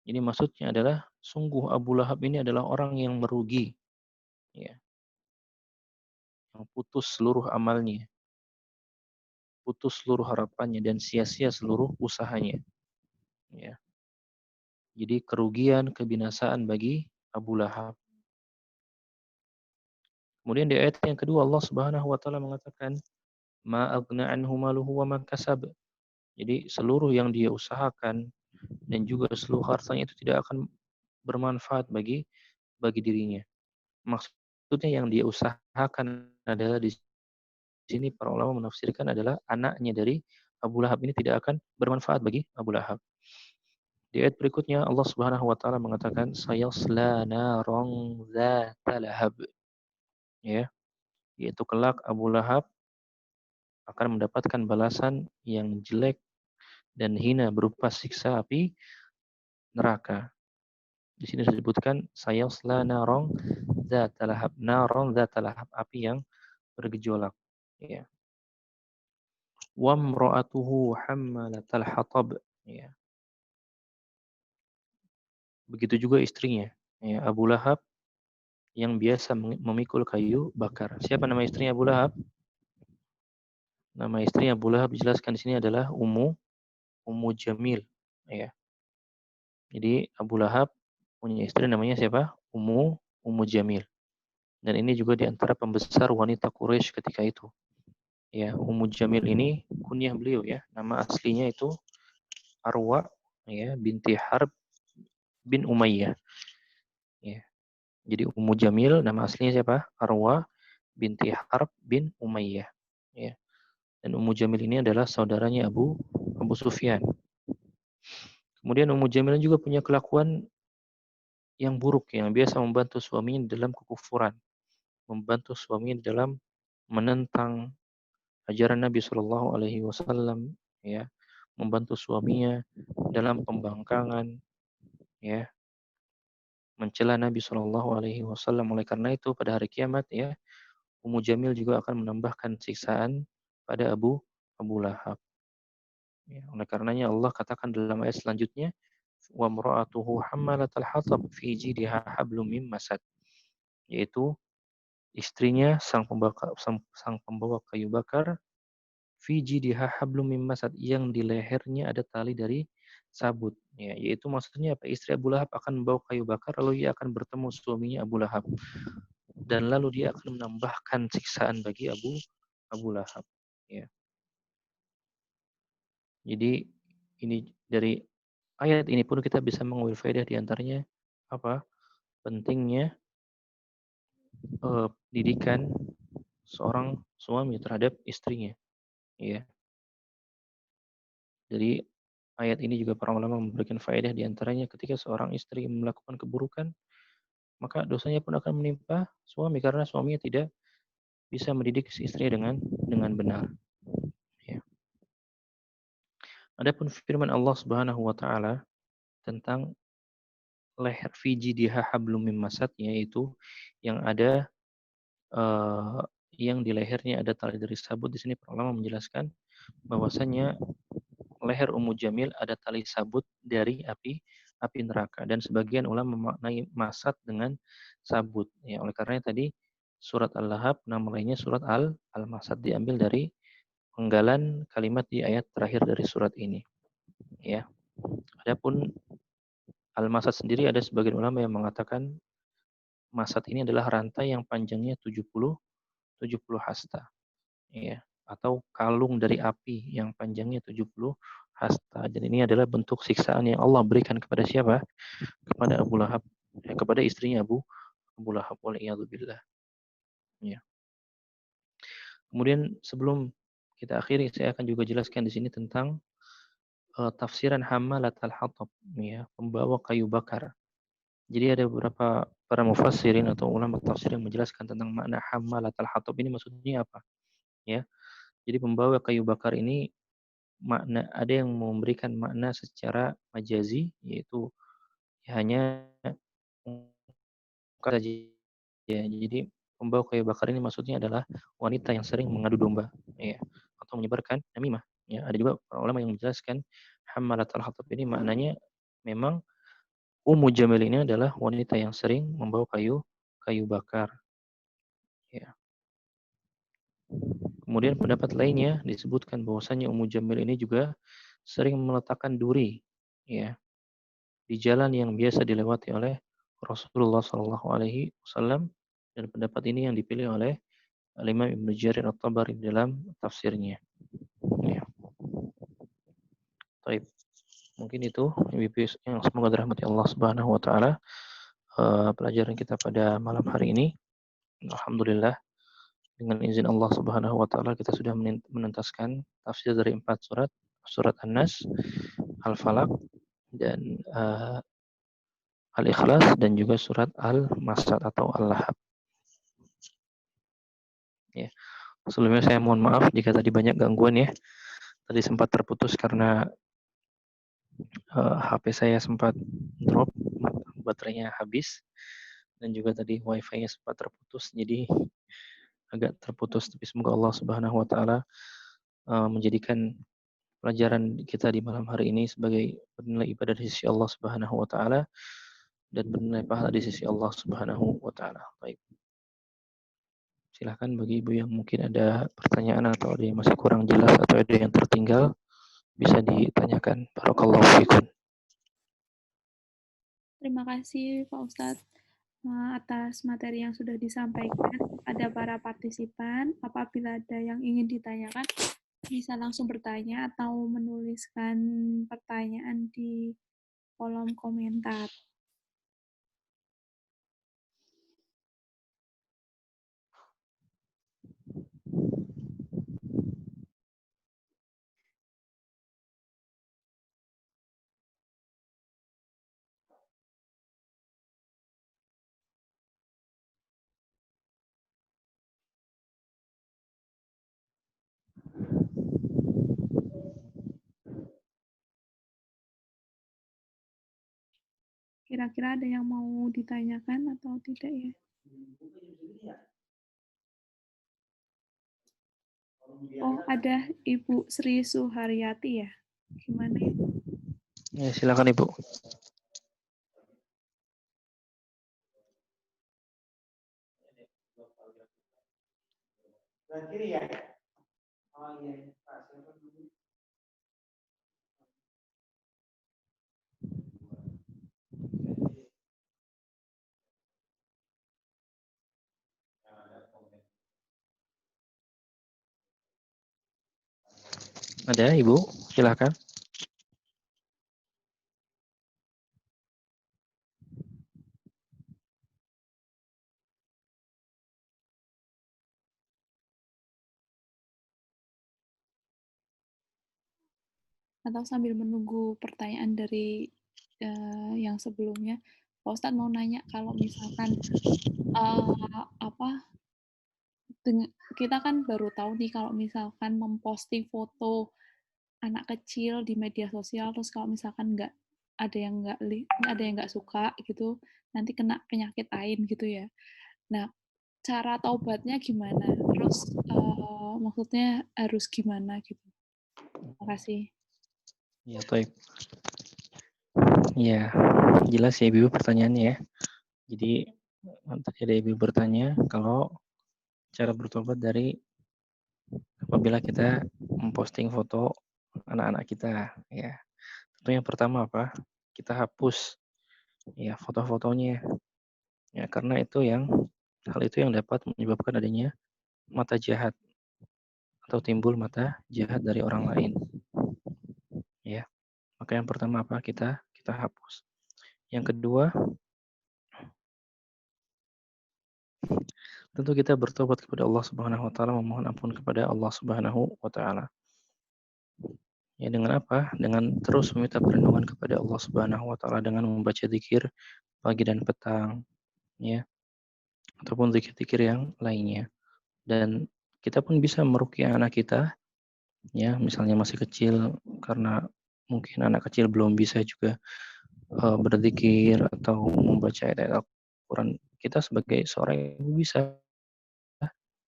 Ini maksudnya adalah sungguh Abu Lahab ini adalah orang yang merugi, ya, yang putus seluruh amalnya, putus seluruh harapannya dan sia-sia seluruh usahanya, ya. Jadi kerugian, kebinasaan bagi Abu Lahab. Kemudian di ayat yang kedua Allah Subhanahu wa taala mengatakan, "Ma aghna anhu maluhu wa ma kasab." Jadi seluruh yang dia usahakan dan juga seluruh hartanya itu tidak akan bermanfaat bagi dirinya. Maksudnya yang dia usahakan adalah di sini para ulama menafsirkan adalah anaknya dari Abu Lahab ini tidak akan bermanfaat bagi Abu Lahab. Di ayat berikutnya Allah Subhanahu wa taala mengatakan sayasla narang dzata lahab. Ya, yaitu kelak Abu Lahab akan mendapatkan balasan yang jelek dan hina berupa siksa api neraka. Di sini disebutkan sayasla narang dzata lahab, narang dzata lahab, api yang bergejolak. Ya. Wa imra'atuhu hammalatal hatab. Ya. Begitu juga istrinya, ya, Abu Lahab yang biasa memikul kayu bakar. Siapa nama istrinya Abu Lahab? Nama istrinya Abu Lahab dijelaskan di sini adalah Ummu Jamil. Ya. Jadi Abu Lahab punya istri namanya siapa? Ummu Jamil. Dan ini juga di antara pembesar wanita Quraisy ketika itu. Ya, Ummu Jamil ini kunyah beliau, ya. Nama aslinya itu Arwa, ya, binti Harb bin Umayyah. Ya. Jadi Ummu Jamil nama aslinya siapa? Arwa binti Harb bin Umayyah. Ya. Dan Ummu Jamil ini adalah saudaranya Abu Sufyan. Kemudian Ummu Jamil juga punya kelakuan yang buruk, yang biasa membantu suaminya dalam kekufuran, membantu suaminya dalam menentang ajaran Nabi Shallallahu Alaihi Wasallam, ya, membantu suaminya dalam pembangkangan, ya, mencela Nabi Shallallahu Alaihi Wasallam. Oleh karena itu pada hari kiamat, ya, Ummu Jamil juga akan menambahkan siksaan pada Abu Lahab. Ya, oleh karenanya Allah katakan dalam ayat selanjutnya, wa mra'atuhu hammalatal hatab fi jidha hablum mim masad, yaitu istrinya sang pembawa kayu bakar, fi jidha hablum mim masad, yang di lehernya ada tali dari sabut. Ya, yaitu maksudnya apa? Istri Abu Lahab akan membawa kayu bakar, lalu ia akan bertemu suaminya Abu Lahab, dan lalu dia akan menambahkan siksaan bagi Abu Lahab. Ya. Jadi ini dari ayat ini pun kita bisa mengambil faedah di antaranya apa? Pentingnya didikan seorang suami terhadap istrinya, ya. Jadi ayat ini juga para ulama memberikan faedah di antaranya ketika seorang istri melakukan keburukan, maka dosanya pun akan menimpa suami karena suaminya tidak bisa mendidik si istrinya dengan benar. Ya. Adapun firman Allah Subhanahu wa taala tentang leher fiji diha hablum mim masad, yaitu yang ada yang di lehernya ada tali dari sabut. Di sini para ulama menjelaskan bahwasanya leher Ummu Jamil ada tali sabut dari api neraka, dan sebagian ulama memaknai masad dengan sabut. Ya, oleh karena tadi surat Al-Lahab nama lainnya surat Al-Masad, diambil dari penggalan kalimat di ayat terakhir dari surat ini. Ya. Adapun Al-Masad sendiri ada sebagian ulama yang mengatakan masad ini adalah rantai yang panjangnya 70 hasta. Ya, atau kalung dari api yang panjangnya 70 hasta. Dan ini adalah bentuk siksaan yang Allah berikan kepada siapa? Kepada Abu Lahab, ya, kepada istrinya Abu Lahab, waliyadzubillah. Ya. Kemudian sebelum kita akhiri, saya akan juga jelaskan di sini tentang tafsiran hammalatal hatab, ya, pembawa kayu bakar. Jadi ada beberapa para mufassirin atau ulama tafsir yang menjelaskan tentang makna hammalatal hatab ini maksudnya apa, ya. Jadi pembawa kayu bakar ini makna, ada yang memberikan makna secara majazi, yaitu hanya saja, ya. Jadi pembawa kayu bakar ini maksudnya adalah wanita yang sering mengadu domba, ya, atau menyebarkan namimah. Ya, ada juga para ulama yang menjelaskan hammalatul hatab ini maknanya memang Ummu Jamil ini adalah wanita yang sering membawa kayu bakar. Ya. Kemudian pendapat lainnya disebutkan bahwasanya Ummu Jamil ini juga sering meletakkan duri, ya, di jalan yang biasa dilewati oleh Rasulullah Shallallahu Alaihi Wasallam, dan pendapat ini yang dipilih oleh Imam Ibnu Jarir At-Tabari dalam tafsirnya. Ya. Baik, mungkin itu yang semoga dirahmati Allah Subhanahu Wa Taala pelajaran kita pada malam hari ini. Alhamdulillah, dengan izin Allah Subhanahu Wa Taala kita sudah menuntaskan tafsir dari 4 surat, surat An-Nas, Al-Falaq, dan Al-Ikhlas, dan juga surat Al-Masad atau Al-Lahab. Ya. Sebelumnya saya mohon maaf jika tadi banyak gangguan, ya. Tadi sempat terputus karena HP saya sempat drop, baterainya habis, dan juga tadi wifi-nya sempat terputus, jadi agak terputus. Tapi semoga Allah Subhanahu Wa Taala menjadikan pelajaran kita di malam hari ini sebagai bernilai ibadah di sisi Allah Subhanahu Wa Taala dan bernilai pahala di sisi Allah Subhanahu Wa Taala. Baik. Silahkan bagi ibu yang mungkin ada pertanyaan atau ada yang masih kurang jelas atau ada yang tertinggal, bisa ditanyakan. Barakallahu fikum. Terima kasih Pak Ustadz atas materi yang sudah disampaikan kepada para partisipan. Apabila ada yang ingin ditanyakan, bisa langsung bertanya atau menuliskan pertanyaan di kolom komentar. Kira-kira ada yang mau ditanyakan atau tidak ya? Oh, ada Ibu Sri Suharyati ya. Gimana Ibu? Ya, silakan Ibu. Ada Ibu, silakan. Atau sambil menunggu pertanyaan dari yang sebelumnya, Pak Ustadz mau nanya kalau misalkan apa kita kan baru tahu nih kalau misalkan memposting foto anak kecil di media sosial terus kalau misalkan ada yang nggak suka gitu nanti kena penyakit AIN gitu ya. Nah, cara taubatnya gimana? Terus maksudnya harus gimana gitu? Terima kasih. Ya, baik. Ya, jelas ya Ibu pertanyaannya ya. Jadi tadi ada Ibu bertanya kalau cara bertobat dari apabila kita memposting foto anak-anak kita ya. Tentu yang pertama apa? Kita hapus ya foto-fotonya ya karena hal itu yang dapat menyebabkan adanya mata jahat atau timbul mata jahat dari orang lain ya. Maka yang pertama apa? Kita hapus. Yang kedua, tentu kita bertobat kepada Allah Subhanahu wa taala, memohon ampun kepada Allah Subhanahu wa taala. Ya dengan apa? Dengan terus meminta perlindungan kepada Allah Subhanahu wa taala dengan membaca zikir pagi dan petang, ya, ataupun zikir-zikir yang lainnya. Dan kita pun bisa meruqyah anak kita, ya, misalnya masih kecil karena mungkin anak kecil belum bisa juga berzikir atau membaca ayat-ayat Al-Qur'an. Kita sebagai seorang ibu bisa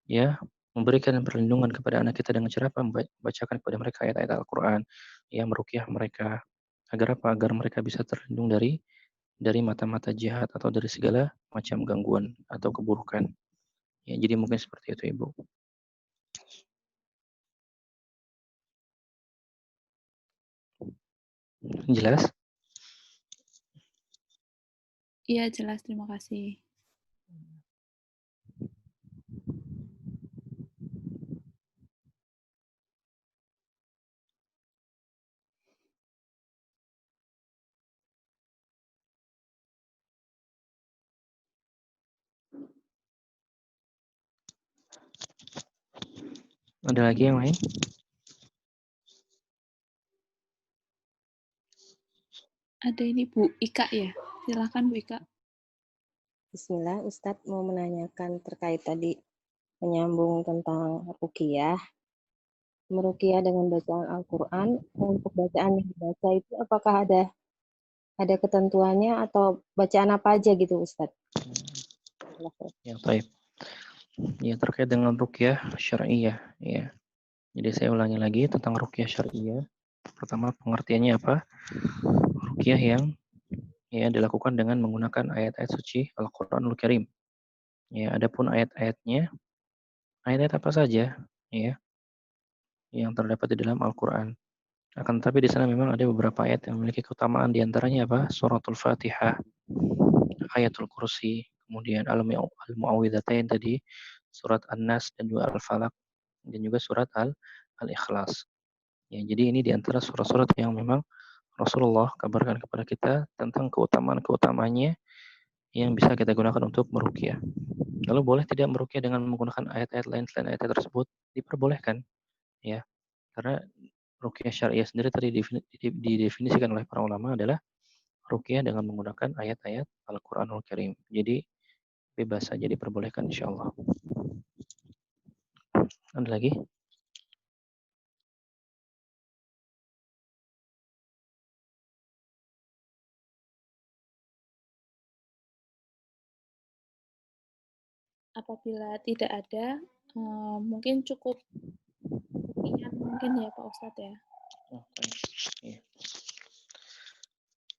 ya memberikan perlindungan kepada anak kita dengan cara apa? Membacakan kepada mereka ayat-ayat Al-Qur'an, ya meruqyah mereka agar apa? Agar mereka bisa terlindung dari mata-mata jahat atau dari segala macam gangguan atau keburukan. Ya, jadi mungkin seperti itu, Ibu. Jelas? Iya, jelas. Terima kasih. Ada lagi yang lain? Ada ini Bu Ika ya. Silakan Bu Ika. Bismillah, Ustadz mau menanyakan terkait tadi menyambung tentang ruqyah. Meruqyah dengan bacaan Al-Quran, untuk bacaan yang dibaca itu apakah ada ketentuannya atau bacaan apa aja gitu Ustadz? Ya, baik. Ya, terkait dengan ruqyah syar'iyyah, ya. Jadi saya ulangi lagi tentang ruqyah syar'iyyah. Pertama, pengertiannya apa? Ruqyah yang dilakukan dengan menggunakan ayat-ayat suci Al-Qur'anul Karim. Ya, adapun ayat-ayatnya, ayat-ayat apa saja, ya, yang terdapat di dalam Al-Qur'an. Akan tetapi di sana memang ada beberapa ayat yang memiliki keutamaan, di antaranya apa? Suratul Fatihah, Ayatul Kursi, kemudian Al-Mu'awwidzatain tadi, surat An-Nas dan juga Al-Falaq, dan juga surat Al-Ikhlas. Ya, jadi ini di antara surat-surat yang memang Rasulullah kabarkan kepada kita tentang keutamaan-keutamaannya yang bisa kita gunakan untuk meruqyah. Lalu boleh tidak meruqyah dengan menggunakan ayat-ayat lain selain ayat tersebut? Diperbolehkan, ya. Karena ruqyah syariah sendiri tadi didefinisikan oleh para ulama adalah ruqyah dengan menggunakan ayat-ayat Al-Qur'anul Karim. Jadi bebas saja diperbolehkan insyaallah. Ada lagi? Apabila tidak ada, mungkin cukup sekian mungkin ya Pak Ustadz ya. Oh, baik. Iya.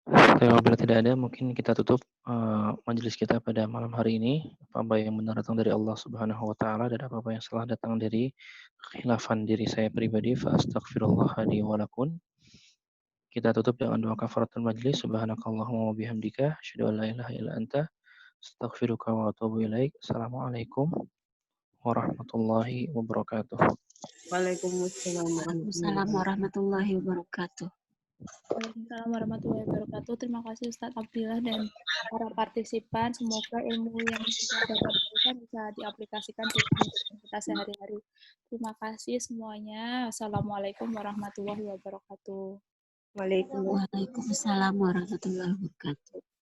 Tapi apabila tidak ada, mungkin kita tutup majelis kita pada malam hari ini. Apa yang benar datang dari Allah Subhanahu wa taala dan apa yang salah datang dari khilafan diri saya pribadi, fa astaghfirullah li wa lakum. Kita tutup dengan doa kafaratul majlis. Subhanakallahumma wa bihamdika asyhadu an la ilaha illa anta astaghfiruka wa atubu ilaik. Assalamualaikum warahmatullahi wabarakatuh. Waalaikumsalam Waalaikumsalam warahmatullahi wabarakatuh. Waalaikumsalam warahmatullahi wabarakatuh. Terima kasih Ustadz Abdillah dan para partisipan. Semoga ilmu yang kita dapatkan bisa diaplikasikan di kehidupan kita sehari-hari. Terima kasih semuanya. Assalamualaikum warahmatullahi wabarakatuh. Waalaikumsalam. Waalaikumsalam warahmatullahi wabarakatuh.